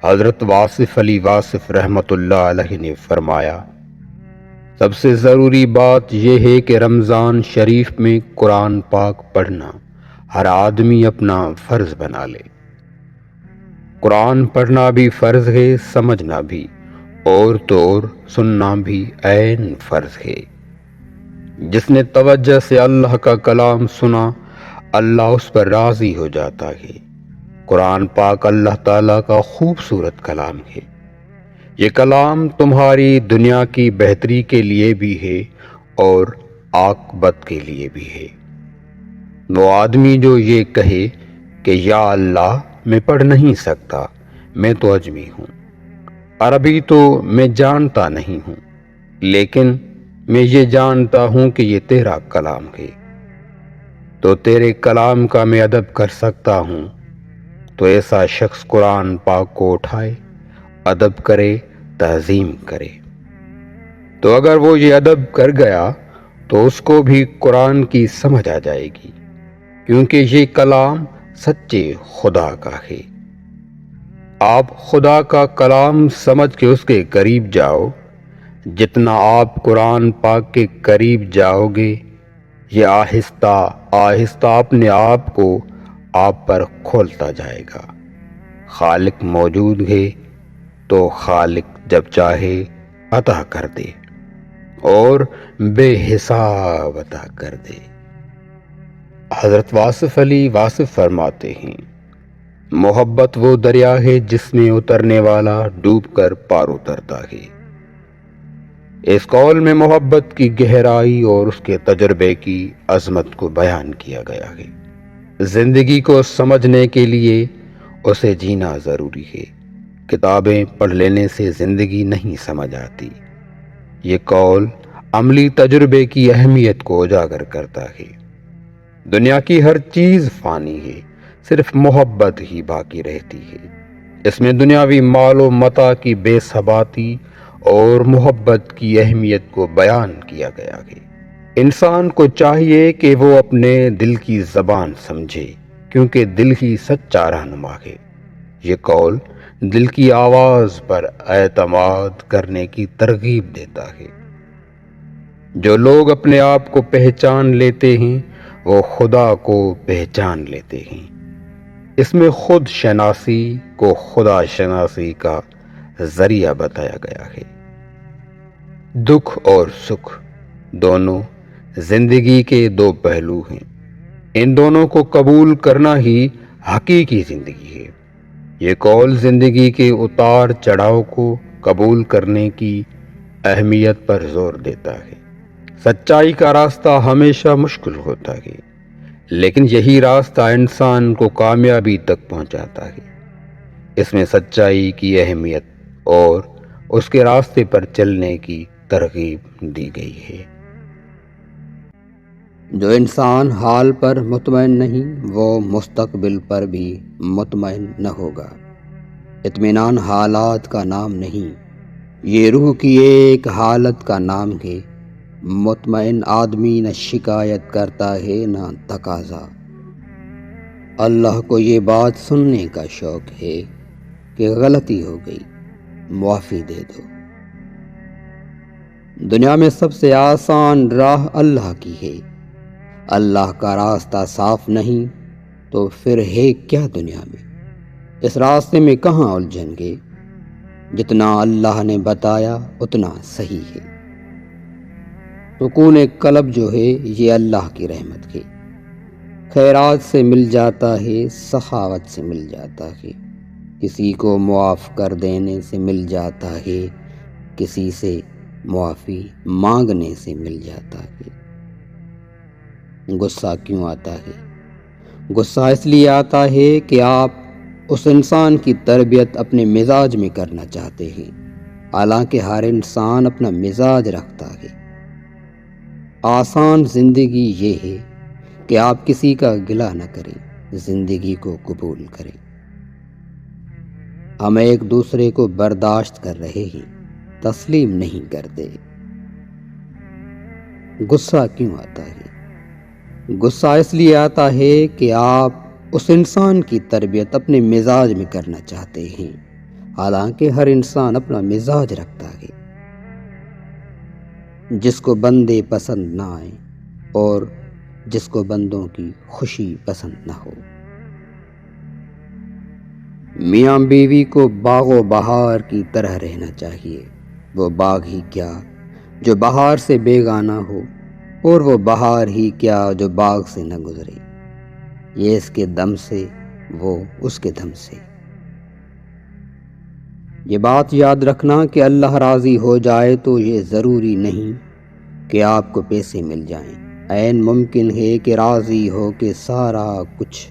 حضرت واصف علی واصف رحمۃ اللہ علیہ نے فرمایا، سب سے ضروری بات یہ ہے کہ رمضان شریف میں قرآن پاک پڑھنا ہر آدمی اپنا فرض بنا لے۔ قرآن پڑھنا بھی فرض ہے، سمجھنا بھی، اور تو اور سننا بھی عین فرض ہے۔ جس نے توجہ سے اللہ کا کلام سنا، اللہ اس پر راضی ہو جاتا ہے۔ قرآن پاک اللہ تعالیٰ کا خوبصورت کلام ہے۔ یہ کلام تمہاری دنیا کی بہتری کے لیے بھی ہے اور عاقبت کے لیے بھی ہے۔ وہ آدمی جو یہ کہے کہ یا اللہ میں پڑھ نہیں سکتا، میں تو اجمی ہوں، عربی تو میں جانتا نہیں ہوں، لیکن میں یہ جانتا ہوں کہ یہ تیرا کلام ہے، تو تیرے کلام کا میں ادب کر سکتا ہوں، تو ایسا شخص قرآن پاک کو اٹھائے، ادب کرے، تعظیم کرے۔ تو اگر وہ یہ ادب کر گیا تو اس کو بھی قرآن کی سمجھ آ جائے گی، کیونکہ یہ کلام سچے خدا کا ہے۔ آپ خدا کا کلام سمجھ کے اس کے قریب جاؤ، جتنا آپ قرآن پاک کے قریب جاؤ گے، یہ آہستہ آہستہ اپنے آپ کو آپ پر کھولتا جائے گا۔ خالق موجود ہے تو خالق جب چاہے عطا کر دے اور بے حساب عطا کر دے۔ حضرت واصف علی واصف فرماتے ہیں، محبت وہ دریا ہے جس میں اترنے والا ڈوب کر پار اترتا ہے۔ اس قول میں محبت کی گہرائی اور اس کے تجربے کی عظمت کو بیان کیا گیا ہے۔ زندگی کو سمجھنے کے لیے اسے جینا ضروری ہے۔ کتابیں پڑھ لینے سے زندگی نہیں سمجھ آتی۔ یہ قول عملی تجربے کی اہمیت کو اجاگر کرتا ہے۔ دنیا کی ہر چیز فانی ہے، صرف محبت ہی باقی رہتی ہے۔ اس میں دنیاوی مال و متاع کی بے ثباتی اور محبت کی اہمیت کو بیان کیا گیا ہے۔ انسان کو چاہیے کہ وہ اپنے دل کی زبان سمجھے، کیونکہ دل ہی سچا رہنما ہے۔ یہ قول دل کی آواز پر اعتماد کرنے کی ترغیب دیتا ہے۔ جو لوگ اپنے آپ کو پہچان لیتے ہیں وہ خدا کو پہچان لیتے ہیں۔ اس میں خود شناسی کو خدا شناسی کا ذریعہ بتایا گیا ہے۔ دکھ اور سکھ دونوں زندگی کے دو پہلو ہیں۔ ان دونوں کو قبول کرنا ہی حقیقی زندگی ہے۔ یہ قول زندگی کے اتار چڑھاؤ کو قبول کرنے کی اہمیت پر زور دیتا ہے۔ سچائی کا راستہ ہمیشہ مشکل ہوتا ہے، لیکن یہی راستہ انسان کو کامیابی تک پہنچاتا ہے۔ اس میں سچائی کی اہمیت اور اس کے راستے پر چلنے کی ترغیب دی گئی ہے۔ جو انسان حال پر مطمئن نہیں، وہ مستقبل پر بھی مطمئن نہ ہوگا۔ اطمینان حالات کا نام نہیں، یہ روح کی ایک حالت کا نام ہے۔ مطمئن آدمی نہ شکایت کرتا ہے نہ تقاضا۔ اللہ کو یہ بات سننے کا شوق ہے کہ غلطی ہو گئی، معافی دے دو۔ دنیا میں سب سے آسان راہ اللہ کی ہے۔ اللہ کا راستہ صاف نہیں تو پھر ہے کیا دنیا میں؟ اس راستے میں کہاں الجھن گے؟ جتنا اللہ نے بتایا اتنا صحیح ہے۔ سکون قلب جو ہے یہ اللہ کی رحمت ہے۔ خیرات سے مل جاتا ہے، سخاوت سے مل جاتا ہے، کسی کو معاف کر دینے سے مل جاتا ہے، کسی سے معافی مانگنے سے مل جاتا ہے۔ غصہ کیوں آتا ہے؟ غصہ اس لیے آتا ہے کہ آپ اس انسان کی تربیت اپنے مزاج میں کرنا چاہتے ہیں، حالانکہ ہر انسان اپنا مزاج رکھتا ہے۔ آسان زندگی یہ ہے کہ آپ کسی کا گلہ نہ کریں، زندگی کو قبول کریں۔ ہم ایک دوسرے کو برداشت کر رہے ہیں، تسلیم نہیں کرتے۔ غصہ کیوں آتا ہے؟ غصہ اس لیے آتا ہے کہ آپ اس انسان کی تربیت اپنے مزاج میں کرنا چاہتے ہیں، حالانکہ ہر انسان اپنا مزاج رکھتا ہے، جس کو بندے پسند نہ آئیں اور جس کو بندوں کی خوشی پسند نہ ہو۔ میاں بیوی کو باغ و بہار کی طرح رہنا چاہیے، وہ باغ ہی کیا جو بہار سے بیگانہ ہو، اور وہ بہار ہی کیا جو باغ سے نہ گزرے، یہ اس کے دم سے، وہ اس کے دم سے۔ یہ بات یاد رکھنا کہ اللہ راضی ہو جائے تو یہ ضروری نہیں کہ آپ کو پیسے مل جائیں، عین ممکن ہے کہ راضی ہو کے سارا کچھ